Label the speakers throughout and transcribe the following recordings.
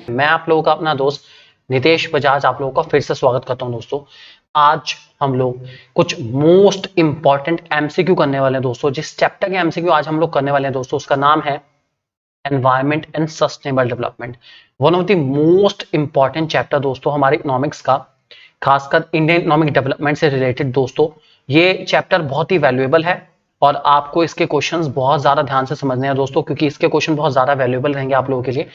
Speaker 1: मैं आप लोगों का अपना दोस्त नितेश बजाज आप लोगों का फिर से स्वागत करता हूं दोस्तों। आज हम लोग कुछ मोस्ट इंपॉर्टेंट एमसीक्यू करने वाले हैं दोस्तों। जिस चैप्टर के एमसीक्यू आज हम लोग करने वाले हैं दोस्तों, उसका नाम है environment and sustainable development. One of the most important chapter दोस्तों हमारे इकोनॉमिक्स का, खासकर इंडियन इकोनॉमिक डेवलपमेंट से रिलेटेड दोस्तों। ये चैप्टर बहुत ही वैल्यूएबल है और आपको इसके क्वेश्चंस बहुत ज्यादा ध्यान से समझने हैं दोस्तों, क्योंकि इसके क्वेश्चन बहुत ज्यादा वैल्यूएबल रहेंगे आप लोगों के लिए।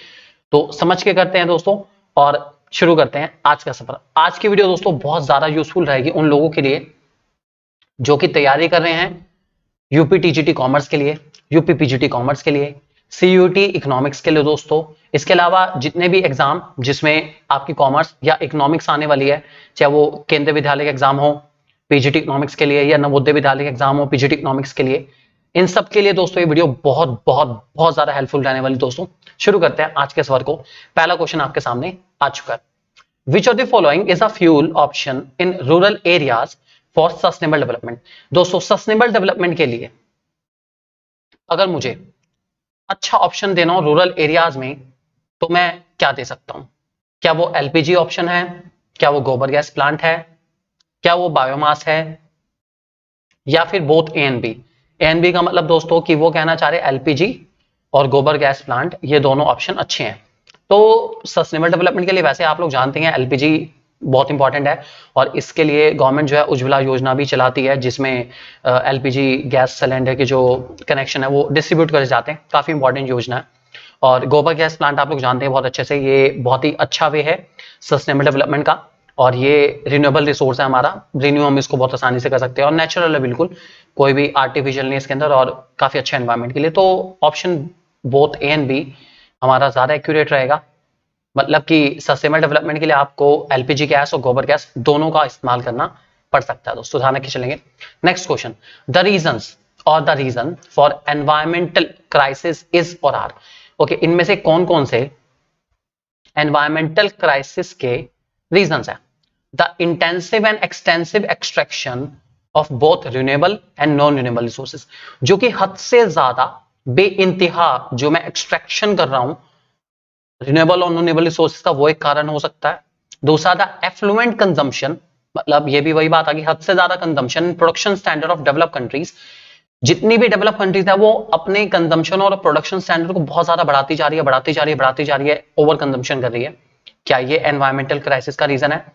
Speaker 1: तो समझ के करते हैं दोस्तों और शुरू करते हैं आज का सफर। आज की वीडियो दोस्तों बहुत ज्यादा यूजफुल रहेगी उन लोगों के लिए जो कि तैयारी कर रहे हैं यूपी टीजीटी कॉमर्स के लिए, यूपी पीजीटी कॉमर्स के लिए, सीयूटी इकोनॉमिक्स के लिए दोस्तों। इसके अलावा जितने भी एग्जाम जिसमें आपकी कॉमर्स या इकोनॉमिक्स आने वाली है, चाहे वो केंद्रीय विद्यालय का एग्जाम हो पीजीटी इकोनॉमिक्स के लिए या नवोदय विद्यालय का एग्जाम हो पीजीटी इकोनॉमिक्स के लिए, इन सब के लिए दोस्तों ये वीडियो बहुत बहुत बहुत ज्यादा हेल्पफुल रहने वाली दोस्तों। शुरू करते हैं आज के सवाल को। पहला क्वेश्चन आपके सामने आ चुका है। विच of the following is a fuel option in rural areas for sustainable development. दोस्तों सस्टेनेबल डेवलपमेंट के लिए अगर मुझे अच्छा ऑप्शन देना हो रूरल एरियाज में, तो मैं क्या दे सकता हूं? क्या वो एलपीजी ऑप्शन है, क्या वो गोबर गैस प्लांट है, क्या वो बायोमास है, या फिर both A and B. A and B का मतलब दोस्तों कि वो कहना चाह रहे एलपीजी और गोबर गैस प्लांट, ये दोनों ऑप्शन अच्छे हैं। तो सस्टेनेबल डेवलपमेंट के लिए वैसे आप लोग जानते हैं एलपीजी बहुत इंपॉर्टेंट है और इसके लिए गवर्नमेंट जो है उज्ज्वला योजना भी चलाती है, जिसमें एलपीजी गैस सिलेंडर के जो कनेक्शन है वो डिस्ट्रीब्यूट करे जाते हैं। काफी इंपॉर्टेंट योजना है। और गोबर गैस प्लांट आप लोग जानते हैं बहुत अच्छे से, ये बहुत ही अच्छा वे है सस्टेनेबल डेवलपमेंट का और ये रिन्यूएबल रिसोर्स है हमारा, रिन्यू हम इसको बहुत आसानी से कर सकते हैं और नेचुरल है बिल्कुल, कोई भी आर्टिफिशियल नहीं इसके अंदर और काफी अच्छा एनवायरमेंट के लिए। तो option both A and B हमारा ज्यादा एक्यूरेट रहेगा। मतलब कि सस्टेनेबल डेवलपमेंट के लिए आपको एलपीजी गैस और गोबर गैस दोनों का इस्तेमाल करना पड़ सकता है दोस्तों, ध्यान रख के चलेंगे। नेक्स्ट क्वेश्चन, द रीजंस और the reason for environmental crisis is और आर। ओके, इनमें से कौन कौन से एनवायरमेंटल क्राइसिस के रीजंस है? The intensive and extensive extraction of both renewable and non renewable resources, जो कि हद से ज्यादा बेइंतहा जो मैं एक्सट्रैक्शन कर रहा हूं रिन्यूएबल और नॉन रिन्यूएबल रिसोर्सेज का, वो एक कारण हो सकता है। दूसरा द एफ्लुएंट कंजम्पशन, मतलब ये भी वही बात आ गई, हद से ज्यादा consumption production standard of develop countries. जितनी भी डेवलप कंट्रीज है वो अपने कंजम्पशन और प्रोडक्शन स्टैंडर्ड को बहुत ज्यादा बढ़ाती जा रही है, बढ़ाती जा रही है, बढ़ाती जा रही है, ओवर कंजम्पशन कर रही है। क्या ये एनवायरमेंटल क्राइसिस का रीजन है?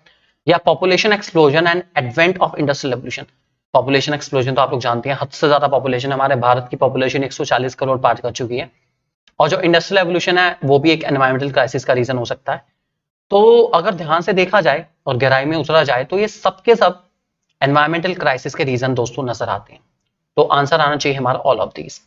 Speaker 1: या population explosion and advent of industrial revolution. Population explosion तो आप लोग जानते हैं, हद से ज्यादा पॉपुलेशन, हमारे भारत की पॉपुलेशन 140 करोड़ पार कर चुकी है। और जो इंडस्ट्रियल रेवोल्यूशन है वो भी एक एनवायरमेंटल क्राइसिस का रीजन हो सकता है। तो अगर ध्यान से देखा जाए और गहराई में उतरा जाए तो ये सब के सब एनवायरमेंटल क्राइसिस के रीजन दोस्तों नजर आते हैं। तो आंसर आना चाहिए हमारा ऑल ऑफ दीज।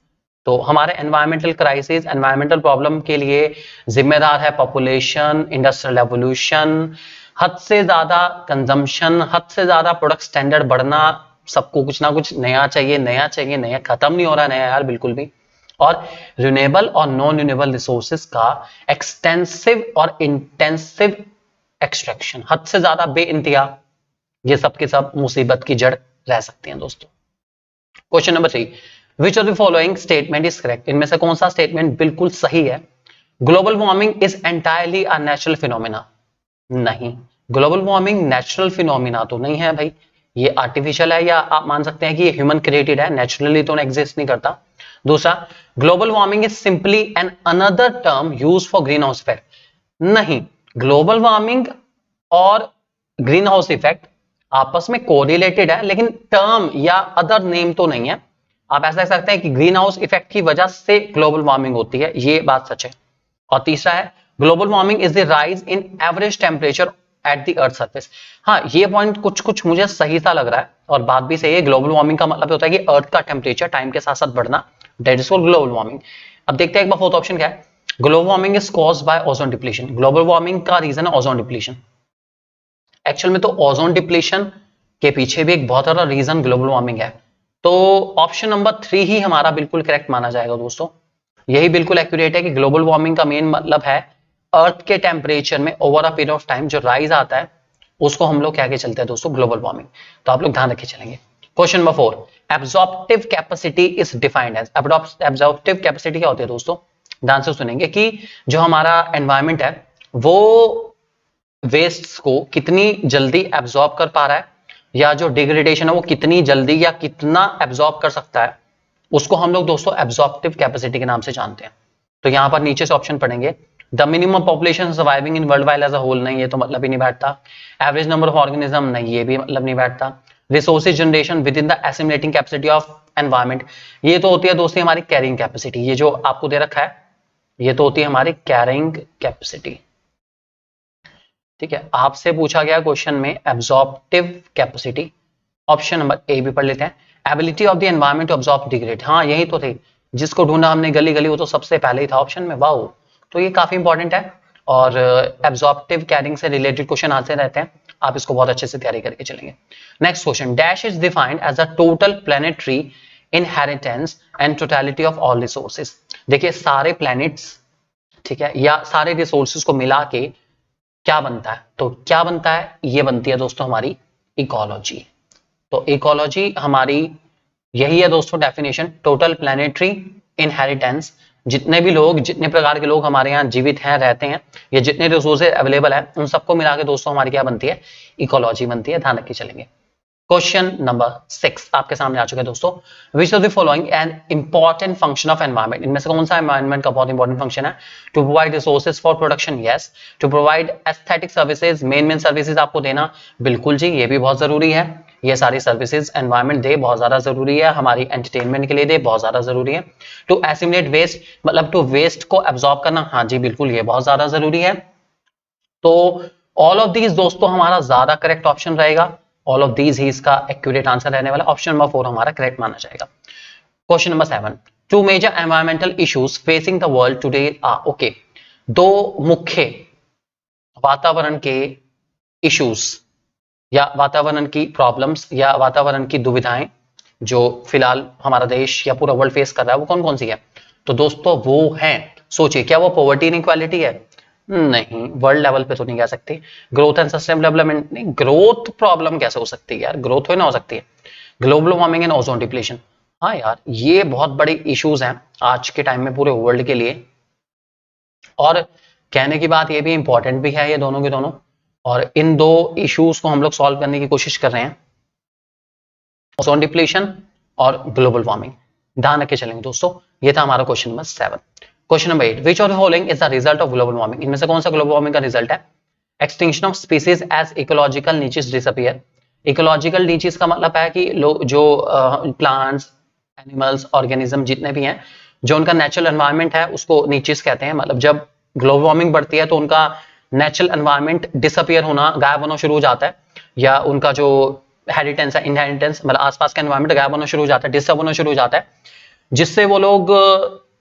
Speaker 1: तो हमारे एनवायरमेंटल क्राइसिस, एनवायरमेंटल प्रॉब्लम के लिए जिम्मेदार है पॉपुलेशन, इंडस्ट्रियल रेवोल्यूशन, हद से ज्यादा कंजम्पशन, हद से ज्यादा प्रोडक्ट स्टैंडर्ड बढ़ना, सबको कुछ ना कुछ नया चाहिए, नया चाहिए, नया, खत्म नहीं हो रहा नया यार बिल्कुल भी। और रिन्यूएबल और नॉन रिन्यूएबल रिसोर्सेज का एक्सटेंसिव और इंटेंसिव एक्सट्रैक्शन, हद से ज्यादा बेइंतहा, ये सब के सब मुसीबत की जड़ रह सकते हैं दोस्तों। Question number 3, which of the following statement is correct. इनमें से कौन सा स्टेटमेंट बिल्कुल सही है? Global warming is entirely a natural phenomena. नहीं, ग्लोबल वार्मिंग नेचुरल फिनोमिना तो नहीं है भाई, ये आर्टिफिशियल है, या आप मान सकते हैं कि ये ह्यूमन क्रिएटेड है, नेचुरली तो एग्जिस्ट नहीं करता। दूसरा, global warming is simply an another term used for green house effect. नहीं, ग्लोबल वार्मिंग और ग्रीन हाउस इफेक्ट आपस में कोरिलेटेड है, लेकिन टर्म या अदर नेम तो नहीं है। आप ऐसा कह सकते हैं कि ग्रीन हाउस इफेक्ट की वजह से ग्लोबल वार्मिंग होती है, ये बात सच है। और तीसरा है, global warming is the rise in average temperature at the earth surface. हाँ, ये पॉइंट कुछ कुछ मुझे सही सा लग रहा है और बात भी सही है। ग्लोबल वार्मिंग का मतलब होता है कि अर्थ का टेम्परेचर टाइम के साथ साथ बढ़ना, that is called global warming. अब देखते हैं एक बार फोर्थ ऑप्शन क्या है। Global warming is caused by ozone depletion. Global warming का रीजन है ओजोन डिप्लीशन। एक्चुअल में तो ओजोन डिप्लीशन के पीछे भी एक बहुत बड़ा रीजन ग्लोबल वार्मिंग है। तो ऑप्शन नंबर 3 ही हमारा बिल्कुल करेक्ट माना जाएगा दोस्तों। यही बिल्कुल एक्यूरेट है कि ग्लोबल वार्मिंग का मेन मतलब है अर्थ के टेम्परेचर में over a period of time जो राइज आता है उसको हम लोग क्या के चलते हैं दोस्तों, ग्लोबल वार्मिंग। तो आप लोग ध्यान रखे चलेंगे। Question number 4, absorptive capacity is defined as, absorptive capacity क्या होती है दोस्तों, ध्यान से सुनेंगे कि जो हमारा एनवायरमेंट है वो वेस्ट को कितनी जल्दी एब्जॉर्ब कर पा रहा है, या जो डिग्रेडेशन है वो कितनी जल्दी या कितना एब्जॉर्ब कर सकता है, उसको हम लोग दोस्तों एब्जॉर्प्टिव कैपेसिटी के नाम से जानते हैं। तो यहां पर नीचे से ऑप्शन पढ़ेंगे, the minimum population surviving in world wide as a whole, नहीं ये तो मतलब ही नहीं बैठता। एवरेज नंबर ऑफ ऑर्गेनिज्म, नहीं ये भी मतलब नहीं बैठता। Resources generation with in the assimilating capacity of environment, ये तो होती है दोस्तों हमारी कैरिंग कैपेसिटी, ये जो आपको दे रखा है ये तो होती है हमारी कैरिंग कैपेसिटी। ठीक है, आपसे पूछा गया क्वेश्चन में absorptive capacity, option number A भी पढ़ लेते हैं। Ability of the environment to absorb degrade, हाँ यही तो थे जिसको ढूंढा हमने गली गली, वो तो सबसे पहले ही था ऑप्शन में, वाओ। तो ये काफी इंपॉर्टेंट है और एब्जॉर्प्टिव कैरिंग से रिलेटेड क्वेश्चन आते रहते हैं, आप इसको बहुत अच्छे से तैयारी करके चलेंगे। Next question, dash is defined as a total planetary inheritance and totality of all resources. देखिए सारे प्लैनेट्स, ठीक है, या सारे रिसोर्सेज को मिला के क्या बनता है, तो क्या बनता है, ये बनती है दोस्तों हमारी इकोलॉजी। तो इकोलॉजी हमारी यही है दोस्तों डेफिनेशन, टोटल प्लैनेटरी इनहेरिटेंस, जितने भी लोग, जितने प्रकार के लोग हमारे यहाँ जीवित हैं, रहते हैं, या जितने रिसोर्सेज अवेलेबल है उन सबको मिला के दोस्तों हमारी क्या बनती है, इकोलॉजी बनती है, ध्यान रख के चलेंगे। क्वेश्चन नंबर 6 आपके सामने आ चुके हैं दोस्तों, which of the following an important function of environment, इनमें से कौन सा एनवायरमेंट का बहुत इंपॉर्टेंट फंक्शन है, to provide resources for production, yes, to provide aesthetic services, main services आपको देना, बिल्कुल जी ये भी बहुत जरूरी है, ये सारी सर्विसेज एनवायरमेंट दे बहुत ज्यादा जरूरी है, हमारी एंटरटेनमेंट के लिए दे बहुत ज्यादा जरूरी है। टू एसिमुलेट वेस्ट, मतलब टू वेस्ट को एब्जॉर्ब करना, हाँ जी बिल्कुल ये बहुत ज्यादा जरूरी है। तो ऑल ऑफ दीज दोस्तों हमारा ज्यादा करेक्ट ऑप्शन रहेगा, ऑल ऑफ दीज ही इसका एक्यूरेट आंसर रहने वाला, ऑप्शन नंबर 4 हमारा करेक्ट माना जाएगा। Question number 7, two major environmental issues facing the world today are, okay, दो मुख्य वातावरण के इश्यूज या वातावरण की प्रॉब्लम्स या वातावरण की दुविधाएं जो फिलहाल हमारा देश या पूरा वर्ल्ड फेस कर रहा है वो कौन कौन सी है, तो दोस्तों वो हैं, सोचिए क्या वो पॉवर्टी इनइक्वालिटी है, नहीं, वर्ल्ड लेवल पे तो नहीं कह सकते। ग्रोथ एंड सस्टेनेबल डेवलपमेंट, नहीं, ग्रोथ प्रॉब्लम कैसे हो सकती है यार, ग्रोथ हो ना हो सकती है। Global warming and ozone depletion, हाँ यार ये बहुत बड़े इश्यूज हैं आज के टाइम में पूरे वर्ल्ड के लिए, और कहने की बात ये भी इंपॉर्टेंट भी है ये दोनों के दोनों, और इन दो इश्यूज को हम लोग सॉल्व करने की कोशिश कर रहे हैं, ओजोन डिप्लीशन और ग्लोबल वार्मिंग, ध्यान रख के चलेंगे दोस्तों। ये था हमारा question number 7। Question number 8, which of the following is the result of global warming, इनमें से कौन सा ग्लोबल वार्मिंग का रिजल्ट है, extinction of species as ecological niches disappear. Ecological niches का मतलब है कि जो प्लांट्स, एनिमल्स, ऑर्गेनिज्म जितने भी हैं, जो उनका नेचुरल एनवायरनमेंट है उसको नीचेस कहते हैं। मतलब जब ग्लोबल वार्मिंग बढ़ती है तो उनका नेचुरल एनवायरनमेंट डिसअपीयर होना, गायब होना शुरू हो जाता है, या उनका जो हेरिटेंस है, इनहेरिटेंस, मतलब आसपास का एनवायरनमेंट गायब होना शुरू हो जाता है, डिस्टर्ब होना शुरू हो जाता है, जिससे वो लोग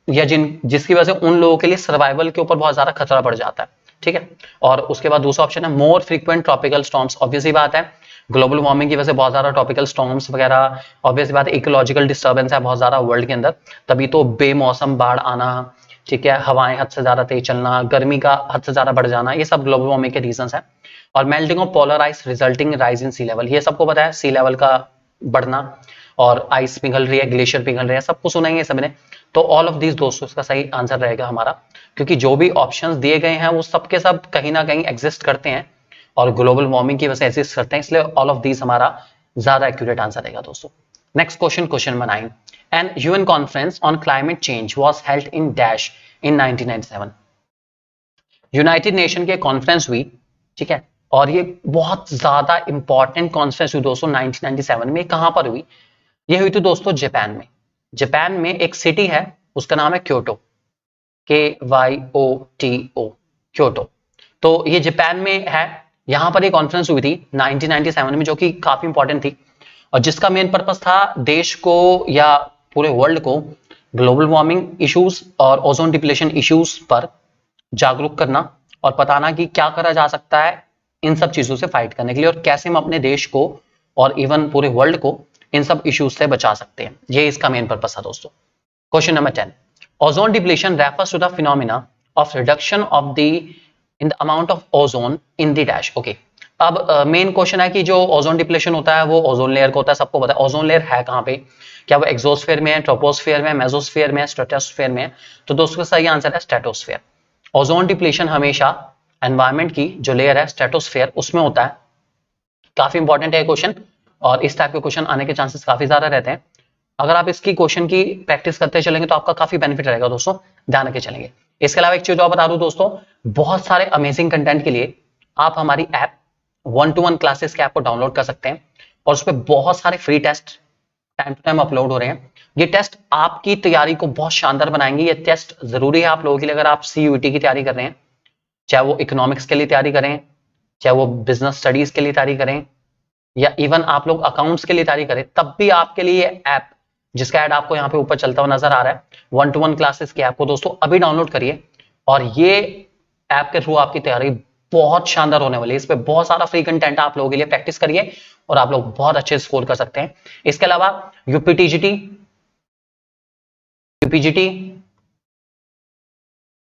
Speaker 1: या जिसकी वजह से उन लोगों के लिए सर्वाइवल के ऊपर बहुत ज्यादा खतरा बढ़ जाता है, ठीक है। और उसके बाद दूसरा ऑप्शन है more frequent tropical storms, obvious ही बात है ग्लोबल वार्मिंग की वजह से बहुत ज्यादा ट्रॉपिकल स्टॉर्म्स वगैरह, ऑब्वियस बात है इकोलॉजिकल डिस्टर्बेंस है बहुत ज्यादा वर्ल्ड के अंदर, तभी तो बेमौसम बाढ़ आना, ठीक है, हवाएं हद से ज्यादा तेज चलना, गर्मी का हद से ज्यादा बढ़ जाना, ये सब ग्लोबल वार्मिंग के रीजंस है। और melting of polar ice resulting rise in sea level, ये सबको पता है, सी लेवल का बढ़ना, और आइस पिघल रही है, ग्लेशियर पिघल रहे हैं, सबको सुना ही है सबने। तो ऑल ऑफ दीज दोस्तों इसका सही आंसर रहेगा हमारा, क्योंकि जो भी ऑप्शंस दिए गए हैं वो सबके सब कहीं ना कहीं एग्जिस्ट करते हैं और ग्लोबल वार्मिंग की वजह से एग्जिस्ट करते हैं, इसलिए ऑल ऑफ दीज हमारा ज्यादा एक्यूरेट आंसर रहेगा दोस्तों। Next question, question number 9, an UN conference on climate change was held in dash in 1997। United Nation के कॉन्फ्रेंस हुई, ठीक है, और ये बहुत ज्यादा इंपॉर्टेंट कॉन्फ्रेंस हुई दोस्तों 1997 में। कहां पर हुई, ये हुई थी दोस्तों जापान में। जापान में एक सिटी है उसका नाम है क्योटो, KYOTO, क्योटो। तो ये जापान में है, यहां पर एक कॉन्फ्रेंस हुई थी 1997 में जो कि काफी इंपॉर्टेंट थी, और जिसका मेन पर्पस था देश को या पूरे वर्ल्ड को ग्लोबल वार्मिंग इश्यूज और ओजोन डिप्लीशन इश्यूज पर जागरूक करना और बताना कि क्या करा जा सकता है इन सब चीजों से फाइट करने के लिए, और कैसे हम अपने देश को और इवन पूरे वर्ल्ड को इन सब इश्यूज से बचा सकते हैं, ये इसका मेन पर्पस था दोस्तों। Question number 10, ozone depletion refers to the phenomena of reduction of the in the amount of ozone in the dash, okay. अब मेन क्वेश्चन है कि जो ओजोन डिप्लेशन होता है वो ओजोन लेयर का होता है, सबको पता है। ओजोन लेयर है कहाँ पे, क्या वो एक्सोस्फेयर में है, ट्रोपोस्फेयर में, मेसोस्फेयर में, स्ट्रेटोस्फेयर में है? तो दोस्तों सही आंसर है स्ट्रेटोस्फेयर। ओजोन डिप्लेशन हमेशा एनवायरमेंट की जो लेयर है स्ट्रेटोस्फेयर उसमें होता है। काफी इंपॉर्टेंट है क्वेश्चन, और इस टाइप के क्वेश्चन आने के चांसेस काफी ज्यादा रहते हैं। अगर आप इसकी क्वेश्चन की प्रैक्टिस करते चलेंगे तो आपका काफी बेनिफिट रहेगा दोस्तों, ध्यान रखे चलेंगे। इसके अलावा एक चीज और बता दूं दोस्तों, बहुत सारे अमेजिंग कंटेंट के लिए आप हमारी ऐप 1-to-1 क्लासेस के ऐप को डाउनलोड कर सकते हैं, और उस पर बहुत सारे free test time to time upload हो रहे हैं। ये टेस्ट आपकी तैयारी को बहुत शानदार बनाएंगे। ये टेस्ट जरूरी है आप लोगों के लिए, अगर आप CUET की तैयारी कर रहे हैं, चाहे वो इकोनॉमिक्स के लिए तैयारी करें, चाहे वो बिजनेस स्टडीज के लिए तैयारी करें, या इवन आप लोग अकाउंट्स के लिए तैयारी करें, तब भी आपके लिए ऐप, जिसका ऐड आपको यहाँ पे ऊपर चलता हुआ नजर आ रहा है, 1-to-1 क्लासेस की ऐप को दोस्तों अभी डाउनलोड करिए, और ये ऐप के थ्रू आपकी तैयारी बहुत शानदार होने वाली है। इस पे बहुत सारा फ्री कंटेंट आप लोगों के लिए, प्रैक्टिस करिए और आप लोग बहुत अच्छे स्कोर कर सकते हैं। इसके अलावा यूपीटीजीटी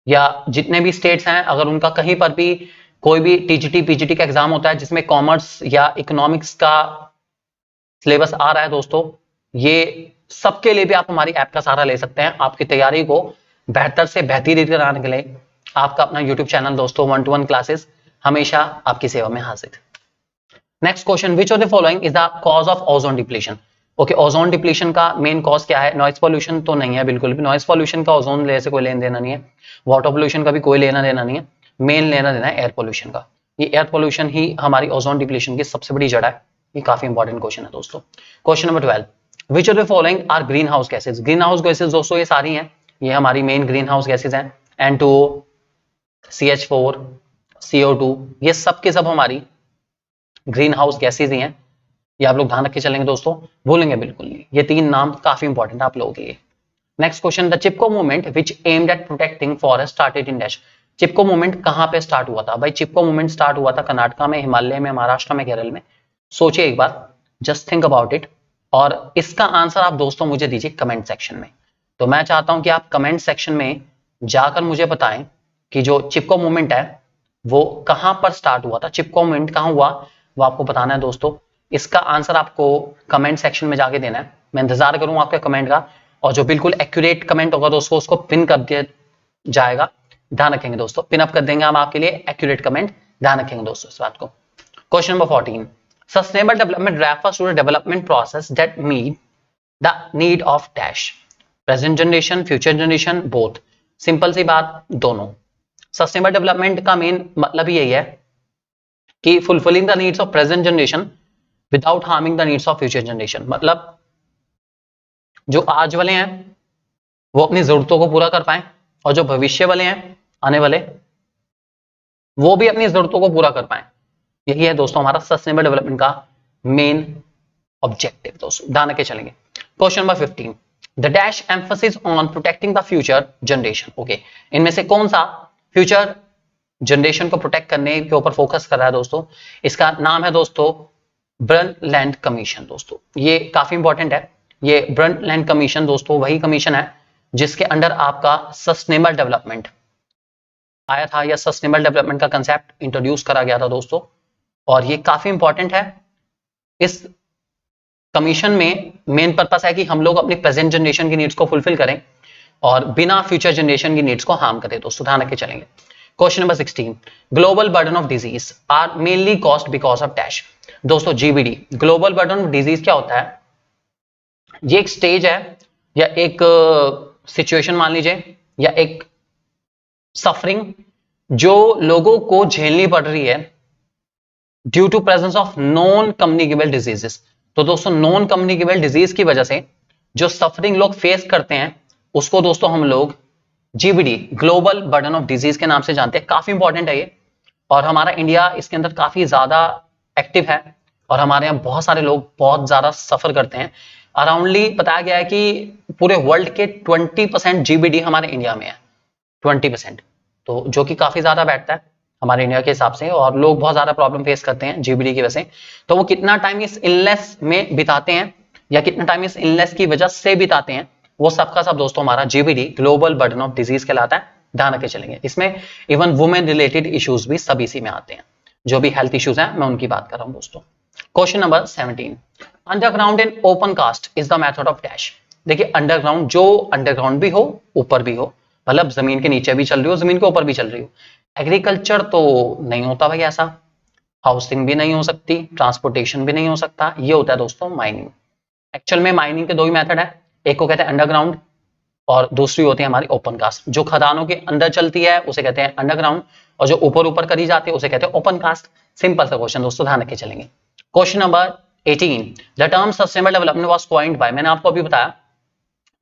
Speaker 1: या जितने भी स्टेट्स हैं, अगर उनका कहीं पर भी कोई भी टीजीटी पीजीटी का एग्जाम होता है जिसमें कॉमर्स या इकोनॉमिक्स का सिलेबस आ रहा है दोस्तों, ये सबके लिए भी आप हमारी ऐप का सहारा ले सकते हैं। आपकी तैयारी को बेहतर से बेहतरीन कराने के लिए आपका अपना यूट्यूब चैनल दोस्तों 1-to-1 क्लासेस हमेशा आपकी सेवा में हाजिर। Next question, which of the following is the cause of ozone depletion? Okay, ozone depletion का मेन कॉज क्या है? नॉइज पॉल्यूशन तो नहीं है, बिल्कुल भी नॉइज पॉल्यूशन का ओजोन लेयर से कोई लेना देना नहीं है। वाटर पॉल्यूशन का भी कोई लेना देना नहीं है। मेन लेना देना है एयर पॉल्यूशन का। ये एयर पॉल्यूशन ही हमारी ओजोन डिप्लीशन की सबसे बड़ी जड़ है। ये काफी इंपॉर्टेंट क्वेश्चन है दोस्तों। Question number 12, which of the following are green house gases? Green house gases दोस्तों ये सारी हैं, ये हमारी मेन ग्रीन हाउस गैसेज हैं। N2O, CH4, CO2, ये सब के सब हमारी ग्रीन हाउस गैसेज ही हैं। ये आप लोग ध्यान रख के चलेंगे दोस्तों, भूलेंगे बिल्कुल नहीं। ये 3 नाम काफी इंपॉर्टेंट है आप लोगों के लिए। Next question, the Chipko movement which aimed at protecting forest started in dash? Chipko movement कहां पे स्टार्ट हुआ था? भाई चिपको मूवमेंट स्टार्ट हुआ था कर्नाटका में, हिमालय में, महाराष्ट्र में, केरल में। सोचिए एक बार, जस्ट थिंक अबाउट इट, और इसका आंसर आप दोस्तों मुझे दीजिए कमेंट सेक्शन में। तो मैं चाहता हूं कि आप कमेंट सेक्शन में जाकर मुझे बताएं कि जो चिपको मूवमेंट है वो कहां पर स्टार्ट हुआ था, चिपको मूवमेंट कहां हुआ, वो आपको बताना है दोस्तों। इसका आंसर आपको कमेंट सेक्शन में जाके देना है। मैं इंतजार करूंगा आपके कमेंट का, और जो बिल्कुल एक्यूरेट कमेंट होगा दोस्तों उसको पिन कर दिया जाएगा। ध्यान रखेंगे दोस्तों, पिन अप कर देंगे हम आपके लिए एक्यूरेट कमेंट, ध्यान रखेंगे दोस्तों इस बात को। Question number 14, sustainable development refers to the development process that meet the need of dash? Present generation, future generation, both. Simple सी बात, दोनों। सस्टेनेबल डेवलपमेंट का मेन मतलब यही है कि fulfilling the needs of present generation without harming the needs of future generation. मतलब जो आज वाले हैं वो अपनी जरूरतों को पूरा कर पाए, और जो भविष्य वाले हैं आने वाले, वो भी अपनी जरूरतों को पूरा कर पाए। यही है दोस्तों हमारा सस्टेनेबल डेवलपमेंट का मेन ऑब्जेक्टिव दोस्तों, ध्यान रखे चलेंगे। Question number 15, the dash emphasis on protecting the future generation? Okay, इनमें से कौन सा फ्यूचर जनरेशन को प्रोटेक्ट करने के ऊपर फोकस कर रहा है दोस्तों? इसका नाम है दोस्तों ब्रंडलैंड कमीशन दोस्तों। ये काफी इंपॉर्टेंट है। ये ब्रंडलैंड कमीशन दोस्तों वही कमीशन है जिसके अंडर आपका सस्टेनेबल डेवलपमेंट आया था, या सस्टेनेबल डेवलपमेंट का कंसेप्ट इंट्रोड्यूस करा गया था दोस्तों, और ये काफी इंपॉर्टेंट है। इस कमीशन में मेन पर्पस है कि हम लोग अपनी प्रेजेंट जनरेशन की नीड्स को फुलफिल करें और बिना फ्यूचर जनरेशन की नीड्स को हार्म करें दोस्तों, ध्यान रख के चलेंगे। Question number 16, global burden of disease are mainly caused because of dash? दोस्तों GBD, global burden of disease क्या होता है? ये एक स्टेज है या एक सिचुएशन मान लीजिए, या एक सफरिंग जो लोगों को झेलनी पड़ रही है due to presence of non communicable diseases. तो दोस्तों नॉन कम्युनिकेबल डिजीज की वजह से जो सफरिंग लोग फेस करते हैं उसको दोस्तों हम लोग GBD, global burden of disease के नाम से जानते हैं। काफी इंपॉर्टेंट है ये, और हमारा इंडिया इसके अंदर काफी ज्यादा एक्टिव है, और हमारे यहाँ बहुत सारे लोग बहुत ज्यादा सफर करते हैं। अराउंडली बताया गया है कि पूरे वर्ल्ड के 20% GBD हमारे इंडिया में है, 20%, तो जो कि काफी ज्यादा बैठता है हमारे इंडिया के हिसाब से, और लोग बहुत ज्यादा प्रॉब्लम फेस करते हैं GBD की वजह से। तो वो कितना टाइम इस इलनेस में बिताते हैं या कितना टाइम इस इलनेस की वजह से बिताते हैं, वो सबका सब दोस्तों हमारा GBD, global burden of disease कहलाता है, ध्यान रखे चलेंगे। इसमें इवन वुमेन रिलेटेड इश्यूज भी सब इसी में आते हैं। जो भी हेल्थ इश्यूज हैं मैं उनकी बात कर रहा हूं दोस्तों। Question number 17, underground and open cast is the method of dash. देखिए अंडरग्राउंड, जो अंडरग्राउंड भी हो ऊपर भी हो, मतलब जमीन के नीचे भी चल रही हो जमीन के ऊपर भी चल रही हो। एग्रीकल्चर तो नहीं होता भाई ऐसा, हाउसिंग भी नहीं हो सकती, ट्रांसपोर्टेशन भी नहीं हो सकता, ये होता है दोस्तों माइनिंग। एक्चुअल में माइनिंग के दो ही मेथड है, एक को कहते हैं अंडरग्राउंड और दूसरी होती है हमारी ओपन कास्ट। जो खदानों के अंदर चलती है उसे कहते हैं अंडरग्राउंड और जो ऊपर ऊपर करी जाती है उसे कहते हैं ओपन कास्ट। सिंपल सा क्वेश्चन दोस्तों, ध्यान रखे चलेंगे। Question number 18, the term sustainable development was coined bye, मैंने आपको अभी बताया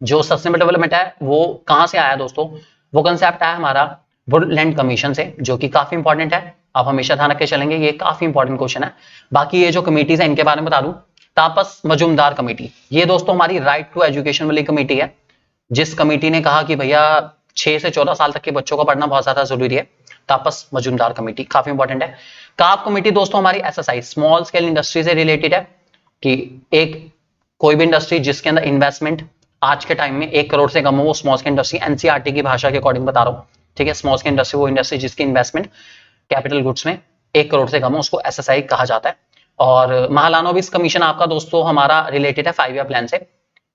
Speaker 1: जो सस्टेनेबल डेवलपमेंट है वो कहां से आया दोस्तों, वो कंसेप्ट आया हमारा वुडलैंड कमीशन से, जो कि काफी इंपॉर्टेंट है, आप हमेशा ध्यान रखे चलेंगे, ये काफी इंपॉर्टेंट क्वेश्चन है। बाकी ये जो कमिटीज है इनके बारे में बता दूं, तापस मजूमदार कमेटी, ये दोस्तों हमारी राइट टू एजुकेशन वाली कमेटी है, जिस कमेटी ने कहा कि भैया 6 से 14 साल तक के बच्चों का पढ़ना बहुत ज्यादा जरूरी है, तापस मजूमदार कमेटी काफी इंपॉर्टेंट है। काप कमेटी दोस्तों हमारी एसएसआई स्मॉल स्केल इंडस्ट्री से रिलेटेड है, कि एक कोई भी इंडस्ट्री जिसके अंदर इन्वेस्टमेंट आज के टाइम में 1 करोड़ से कम हो, वो स्मॉल स्केल इंडस्ट्री, एनसीईआरटी की भाषा के अकॉर्डिंग बता रहा हूँ, ठीक है। स्मॉल स्केल इंडस्ट्री वो इंडस्ट्री जिसकी इन्वेस्टमेंट कैपिटल गुड्स में 1 करोड़ से कम हो, उसको एसएसआई कहा जाता है। और महालानोबिस कमीशन आपका दोस्तों हमारा रिलेटेड है 5 ईयर प्लान से,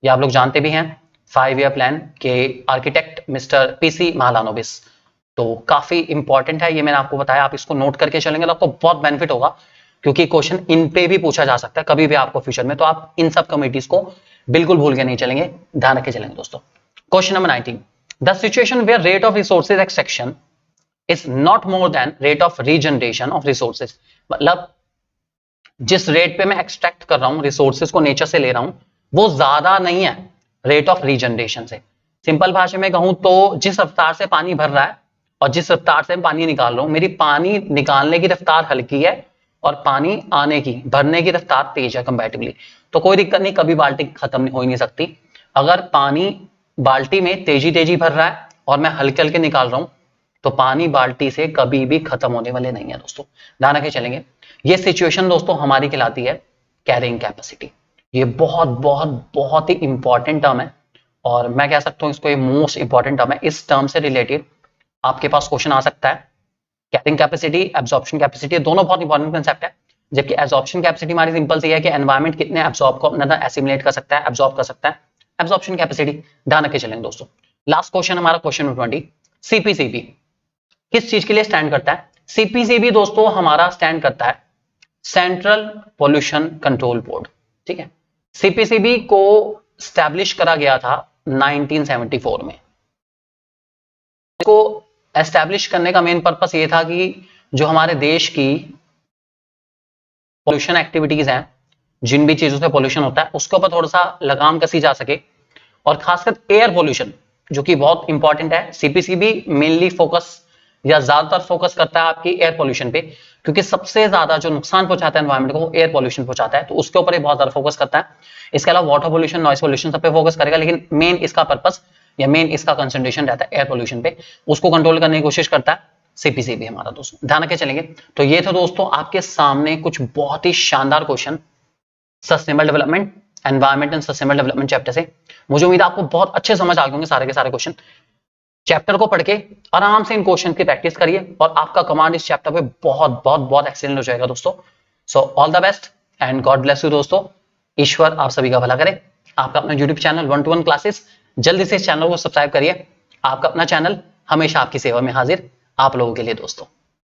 Speaker 1: ये आप लोग जानते भी हैं, 5 ईयर प्लान के आर्किटेक्ट मिस्टर पीसी महालानोबिस, तो काफी इंपॉर्टेंट है ये, मैंने आपको बताया, आप इसको नोट करके चलेंगे तो आपको बहुत बेनिफिट होगा, क्योंकि क्वेश्चन इन पे भी पूछा जा सकता है कभी भी आपको फ्यूचर में, तो आप इन सब कमिटीज को बिल्कुल भूल के नहीं चलेंगे, ध्यान रखे चलेंगे दोस्तों। Question number 19, the situation where rate of resources extraction is not more than rate of regeneration of resources, मतलब जिस रेट पे मैं एक्सट्रैक्ट कर रहा हूं रिसोर्सेज को नेचर से ले रहा हूं वो ज्यादा नहीं है रेट ऑफ रीजनरेशन से। सिंपल भाषा में कहूं तो जिस रफ्तार से पानी भर रहा है और जिस रफ्तार से मैं पानी निकाल रहा हूं, मेरी पानी निकालने की रफ्तार हल्की है और पानी आने की भरने की रफ्तार तेज है कंपैरेटिवली, तो कोई दिक्कत नहीं, कभी बाल्टी खत्म हो ही नहीं सकती। अगर पानी बाल्टी में तेजी तेजी भर रहा है और मैं हल्के हल्के निकाल रहा हूं तो पानी बाल्टी से कभी भी खत्म होने वाले नहीं है दोस्तों, ध्यान रखे चलेंगे। ये सिचुएशन दोस्तों हमारी कहलाती है कैरिंग कैपेसिटी, ये बहुत बहुत बहुत ही इंपॉर्टेंट टर्म है और मैं कह सकता हूं इसको ये मोस्ट इंपॉर्टेंट टर्म है। इस टर्म से रिलेटेड आपके पास क्वेश्चन आ सकता है। कैरिंग कैपेसिटी, एब्जॉर्प्शन कैपेसिटी दोनों बहुत इंपॉर्टेंट कंसेप्ट है, जबकि एब्जॉर्प्शन कैपेसिटी हमारी सिंपल सी है कि एनवायरमेंट कितने एब्जॉर्ब को अपना एसिमुलेट कर सकता है, एब्जॉर्ब कर सकता है, एब्जॉर्प्शन कैपेसिटी ध्यान रखे चलेंगे दोस्तों। लास्ट क्वेश्चन हमारा क्वेश्चन नंबर 20, सीपीसीबी किस चीज के लिए स्टैंड करता है? सीपीसीबी दोस्तों हमारा स्टैंड करता है सेंट्रल पोल्यूशन कंट्रोल बोर्ड, ठीक है। सीपीसीबी को स्टैब्लिश करा गया था 1974 में। इसको एस्टैब्लिश करने का मेन पर्पस ये था कि जो हमारे देश की पोल्यूशन एक्टिविटीज हैं, जिन भी चीजों से पोल्यूशन होता है उसके ऊपर थोड़ा सा लगाम कसी जा सके, और खासकर एयर पोल्यूशन जो कि बहुत इंपॉर्टेंट है। सीपीसीबी मेनली फोकस या ज्यादातर फोकस करता है आपकी एयर पोल्यूशन पे, क्योंकि सबसे ज्यादा जो नुकसान पहुंचाता है एनवायरमेंट को वो एयर पोल्यूशन पहुंचाता है, तो उसके ऊपर ही बहुत ज्यादा फोकस करता है। इसके अलावा वाटर पोल्यूशन, नॉइस पोल्यूशन सब पे फोकस करेगा, लेकिन मेन इसका पर्पस या मेन इसका कंसंट्रेशन रहता है एयर पोल्यूशन पे, उसको कंट्रोल करने की कोशिश करता है सीपीसीबी हमारा दोस्तों, ध्यान रखे चलेंगे। तो ये था दोस्तों आपके सामने कुछ बहुत ही शानदार question sustainable development, environment and sustainable development chapter से। मुझे उम्मीद है आपको बहुत अच्छे समझ आ गए होंगे सारे के सारे क्वेश्चन। चैप्टर को पढ़ के आराम से इन क्वेश्चन की प्रैक्टिस करिए और आपका कमांड इस चैप्टर पे बहुत बहुत बहुत एक्सीलेंट हो जाएगा दोस्तों। So all the best and God bless you दोस्तों। ईश्वर आप सभी का भला करे। आपका अपना यूट्यूब चैनल 1-to-1 क्लासेस, जल्दी से इस चैनल को सब्सक्राइब करिए। आपका अपना चैनल हमेशा आपकी सेवा में हाजिर आप लोगों के लिए दोस्तों।